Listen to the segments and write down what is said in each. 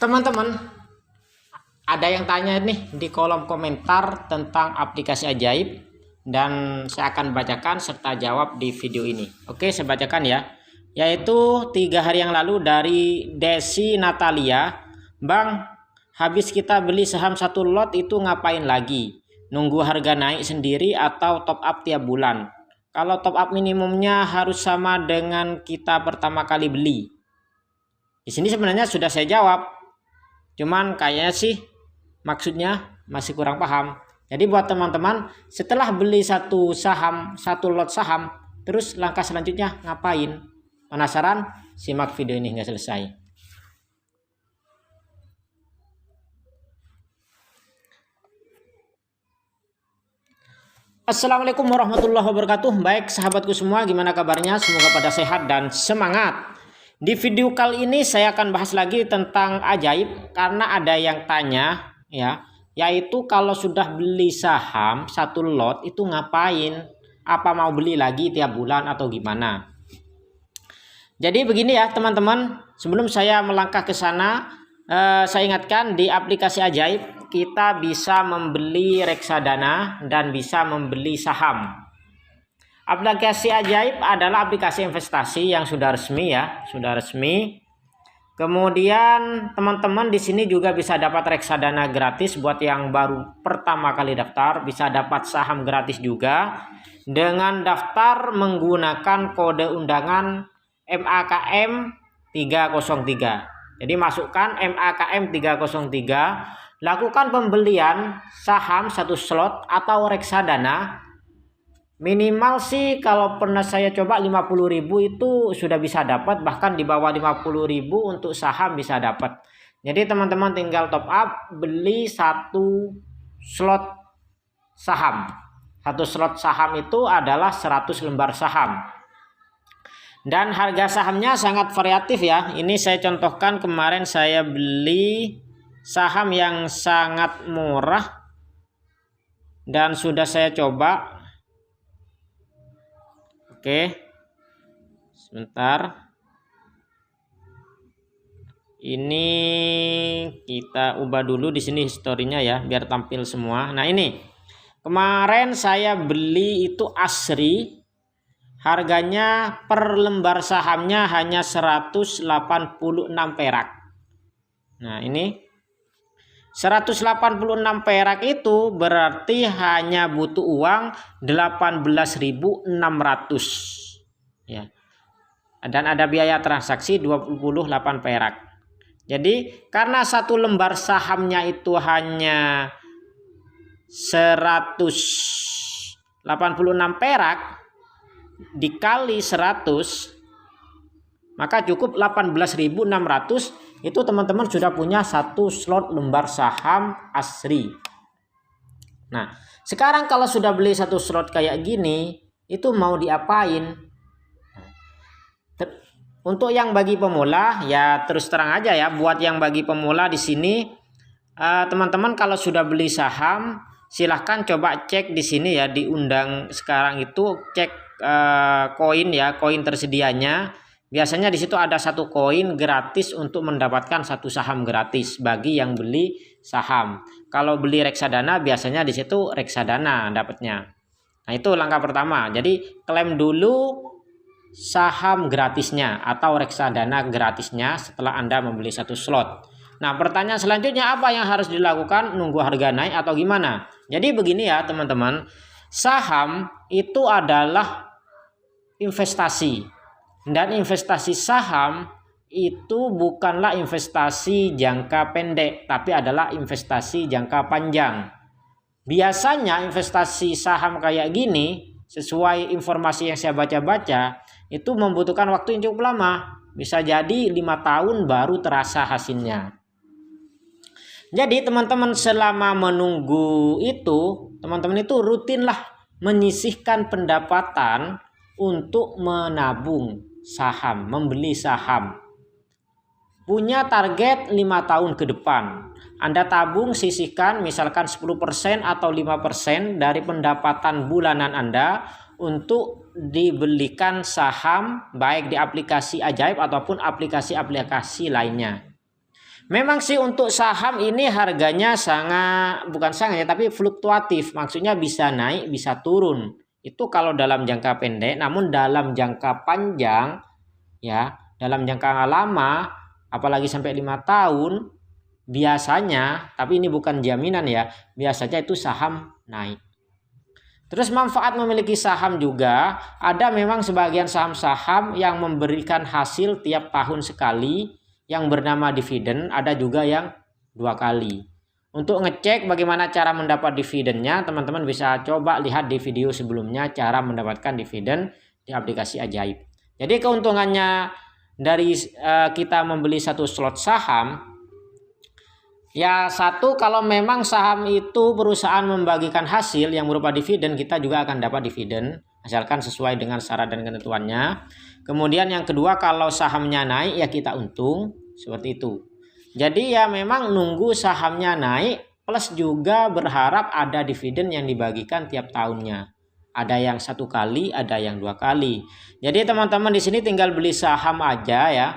Teman-teman, ada yang tanya nih di kolom komentar tentang aplikasi ajaib dan saya akan bacakan serta jawab di video ini. Oke, saya bacakan ya. Yaitu 3 hari yang lalu dari Desi Natalia. Bang, habis kita beli saham 1 lot itu ngapain lagi? Nunggu harga naik sendiri atau top up tiap bulan? Kalau top up minimumnya harus sama dengan kita pertama kali beli. Di sini sebenarnya sudah saya jawab. Cuman kayaknya sih maksudnya masih kurang paham. Jadi buat teman-teman, setelah beli satu lot saham, terus langkah selanjutnya ngapain? Penasaran? Simak video ini hingga selesai. Assalamualaikum warahmatullahi wabarakatuh. Baik sahabatku semua, gimana kabarnya? Semoga pada sehat dan semangat. Di video kali ini saya akan bahas lagi tentang ajaib karena ada yang tanya ya, yaitu kalau sudah beli saham 1 lot itu ngapain? Apa mau beli lagi tiap bulan atau gimana? Jadi begini ya teman-teman, sebelum saya melangkah ke sana, saya ingatkan di aplikasi ajaib kita bisa membeli reksadana dan bisa membeli saham. Aplikasi ajaib adalah aplikasi investasi yang sudah resmi ya, sudah resmi. Kemudian teman-teman di sini juga bisa dapat reksadana gratis buat yang baru pertama kali daftar, bisa dapat saham gratis juga dengan daftar menggunakan kode undangan MAKM 303. Jadi masukkan MAKM 303, lakukan pembelian saham 1 slot atau reksadana. Minimal sih kalau pernah saya coba 50.000 itu sudah bisa dapat, bahkan di bawah 50.000 untuk saham bisa dapat. Jadi teman-teman tinggal top up beli 1 slot saham. 1 slot saham itu adalah 100 lembar saham. Dan harga sahamnya sangat variatif ya. Ini saya contohkan kemarin saya beli saham yang sangat murah dan sudah saya coba. Oke, sebentar. Ini kita ubah dulu di sini historinya ya, biar tampil semua. Nah ini, kemarin saya beli itu asri, harganya per lembar sahamnya hanya 186 perak. Nah ini 186 perak itu berarti hanya butuh uang 18.600 ya. Dan ada biaya transaksi 28 perak. Jadi karena 1 lembar sahamnya itu hanya 186 perak dikali 100 maka cukup 18.600. Itu teman-teman sudah punya 1 slot lembar saham asri. Nah sekarang kalau sudah beli 1 slot kayak gini, itu mau diapain? Untuk yang bagi pemula ya terus terang aja ya, buat yang bagi pemula di sini teman-teman kalau sudah beli saham silahkan coba cek di sini ya, diundang sekarang itu cek koin ya, koin tersedianya. Biasanya di situ ada 1 koin gratis untuk mendapatkan 1 saham gratis bagi yang beli saham. Kalau beli reksadana biasanya di situ reksadana dapatnya. Nah itu langkah pertama. Jadi klaim dulu saham gratisnya atau reksadana gratisnya setelah Anda membeli 1 slot. Nah pertanyaan selanjutnya, apa yang harus dilakukan? Nunggu harga naik atau gimana? Jadi begini ya teman-teman, saham itu adalah investasi. Dan investasi saham itu bukanlah investasi jangka pendek, tapi adalah investasi jangka panjang. Biasanya investasi saham kayak gini, sesuai informasi yang saya baca-baca, itu membutuhkan waktu yang cukup lama. Bisa jadi 5 tahun baru terasa hasilnya. Jadi teman-teman selama menunggu itu, teman-teman itu rutinlah menyisihkan pendapatan untuk menabung saham, membeli saham. Punya target 5 tahun ke depan. Anda tabung, sisihkan misalkan 10% atau 5% dari pendapatan bulanan Anda untuk dibelikan saham baik di aplikasi ajaib ataupun aplikasi-aplikasi lainnya. Memang sih untuk saham ini harganya bukan sangat ya, tapi fluktuatif. Maksudnya bisa naik, bisa turun. Itu kalau dalam jangka pendek, namun dalam jangka panjang ya, dalam jangka lama, apalagi sampai 5 tahun, biasanya, tapi ini bukan jaminan ya, biasanya itu saham naik. Terus manfaat memiliki saham juga, ada memang sebagian saham-saham yang memberikan hasil tiap tahun sekali, yang bernama dividen, ada juga yang 2 kali. Untuk ngecek bagaimana cara mendapat dividennya, teman-teman bisa coba lihat di video sebelumnya cara mendapatkan dividen di aplikasi Ajaib. Jadi keuntungannya dari kita membeli satu slot saham, ya satu, kalau memang saham itu perusahaan membagikan hasil yang berupa dividen, kita juga akan dapat dividen asalkan sesuai dengan syarat dan ketentuannya. Kemudian yang kedua, kalau sahamnya naik ya kita untung, seperti itu. Jadi ya memang nunggu sahamnya naik, plus juga berharap ada dividen yang dibagikan tiap tahunnya. Ada yang 1 kali, ada yang 2 kali. Jadi teman-teman di sini tinggal beli saham aja ya.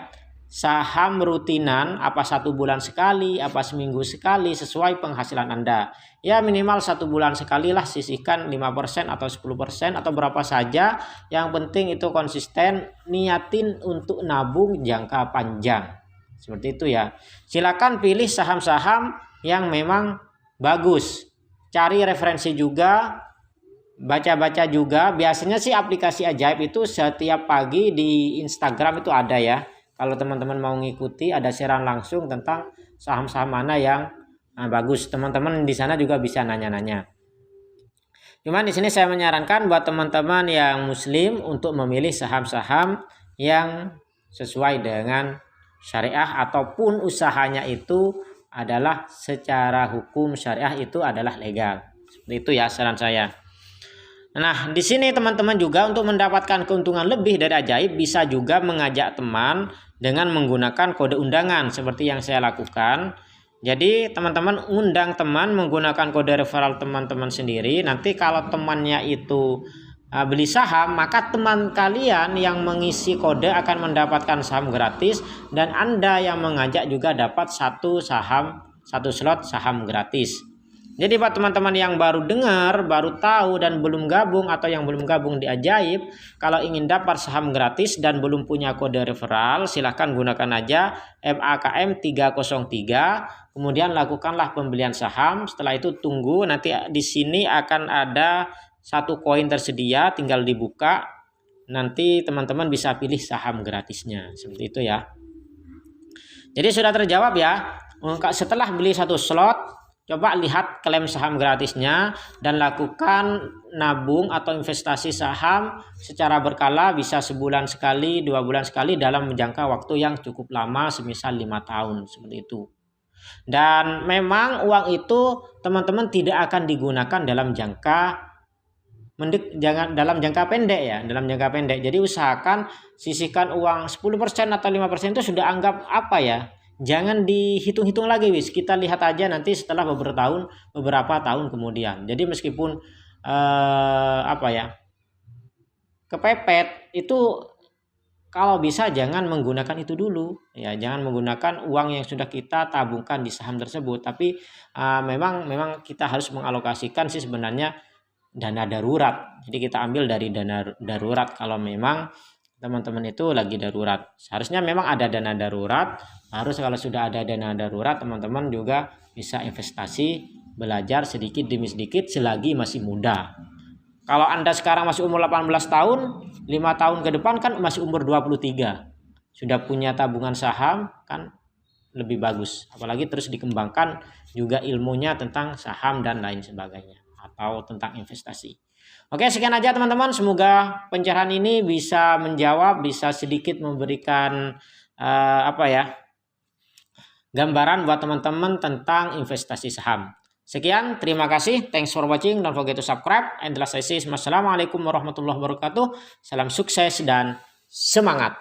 Saham rutinan, apa 1 bulan sekali, apa seminggu sekali, sesuai penghasilan Anda. Ya minimal 1 bulan sekali lah, sisihkan 5% atau 10% atau berapa saja. Yang penting itu konsisten, niatin untuk nabung jangka panjang. Seperti itu ya. Silakan pilih saham-saham yang memang bagus. Cari referensi juga, baca-baca juga. Biasanya sih aplikasi Ajaib itu setiap pagi di Instagram itu ada ya. Kalau teman-teman mau ngikuti, ada siaran langsung tentang saham-saham mana yang bagus. Teman-teman di sana juga bisa nanya-nanya. Cuman di sini saya menyarankan buat teman-teman yang muslim untuk memilih saham-saham yang sesuai dengan syariah, ataupun usahanya itu adalah secara hukum syariah, itu adalah legal. Seperti itu ya saran saya. Nah, di sini teman-teman juga untuk mendapatkan keuntungan lebih dari Ajaib, bisa juga mengajak teman dengan menggunakan kode undangan seperti yang saya lakukan. Jadi teman-teman undang teman menggunakan kode referral teman-teman sendiri. Nanti kalau temannya itu beli saham, maka teman kalian yang mengisi kode akan mendapatkan saham gratis, dan Anda yang mengajak juga dapat satu slot saham gratis. Jadi buat teman-teman yang baru dengar, baru tahu dan belum gabung, atau yang belum gabung di Ajaib, kalau ingin dapat saham gratis dan belum punya kode referral, silahkan gunakan aja MAKM 303. Kemudian lakukanlah pembelian saham. Setelah itu tunggu, nanti di sini akan ada 1 koin tersedia, tinggal dibuka. Nanti teman-teman bisa pilih saham gratisnya. Seperti itu ya. Jadi sudah terjawab ya. Setelah beli 1 slot, coba lihat klaim saham gratisnya dan lakukan nabung atau investasi saham secara berkala, bisa sebulan sekali, 2 bulan sekali, dalam jangka waktu yang cukup lama, semisal 5 tahun seperti itu. Dan memang uang itu teman-teman tidak akan digunakan dalam jangka pendek ya, dalam jangka pendek. Jadi usahakan sisihkan uang 10% atau 5% itu sudah anggap apa ya? Jangan dihitung-hitung lagi wis. Kita lihat aja nanti setelah beberapa tahun kemudian. Jadi meskipun kepepet, itu kalau bisa jangan menggunakan itu dulu ya, jangan menggunakan uang yang sudah kita tabungkan di saham tersebut. Tapi memang kita harus mengalokasikan sih sebenarnya dana darurat. Jadi kita ambil dari dana darurat kalau memang teman-teman itu lagi darurat. Seharusnya memang ada dana darurat. Harus kalau sudah ada dana darurat, teman-teman juga bisa investasi, belajar sedikit demi sedikit selagi masih muda. Kalau Anda sekarang masih umur 18 tahun, 5 tahun ke depan kan masih umur 23. Sudah punya tabungan saham kan lebih bagus. Apalagi terus dikembangkan juga ilmunya tentang saham dan lain sebagainya, atau tentang investasi. Oke, sekian aja teman-teman. Semoga pencerahan ini bisa menjawab, bisa sedikit memberikan gambaran buat teman-teman tentang investasi saham. Sekian, terima kasih. Thanks for watching. Don't forget to subscribe. And last I say, Assalamualaikum warahmatullahi wabarakatuh. Salam sukses dan semangat.